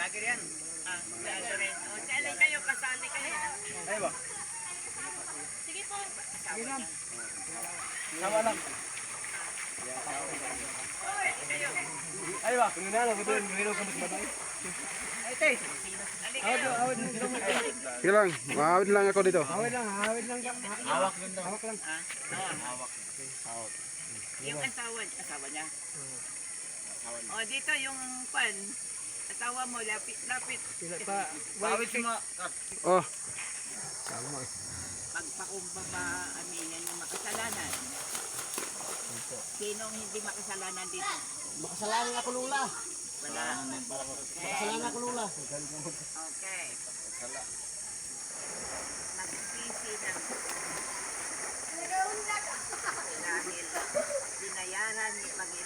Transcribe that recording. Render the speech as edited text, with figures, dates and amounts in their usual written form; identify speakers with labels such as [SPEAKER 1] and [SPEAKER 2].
[SPEAKER 1] Vlogger yan. Vlogger rin. O, challenge kayo, kasali kayo.
[SPEAKER 2] Ay ba?
[SPEAKER 1] Sige po.
[SPEAKER 2] Sige lang. Sama lang. Ay ba? Kung na lang, betul minum kamu sebentar. Ay tay. Awit lang.
[SPEAKER 3] Sige lang, maawit lang ako dito.
[SPEAKER 2] Awit lang. Hawak lang daw. Hawak lang.
[SPEAKER 1] Hawak. Yung asawa niya. O, dito yung pan. Asawa mo, lapit.
[SPEAKER 2] Awit mo.
[SPEAKER 3] Oh,
[SPEAKER 1] Pagpakumbaba, aminin yung makasalanan. Sinong hindi makasalanan dito?
[SPEAKER 2] Makasalanan ako lula.
[SPEAKER 1] Wala.
[SPEAKER 2] Makasalanan ako lula.
[SPEAKER 1] Okay. Nagsisi ng dahil binayaran ni Panginoon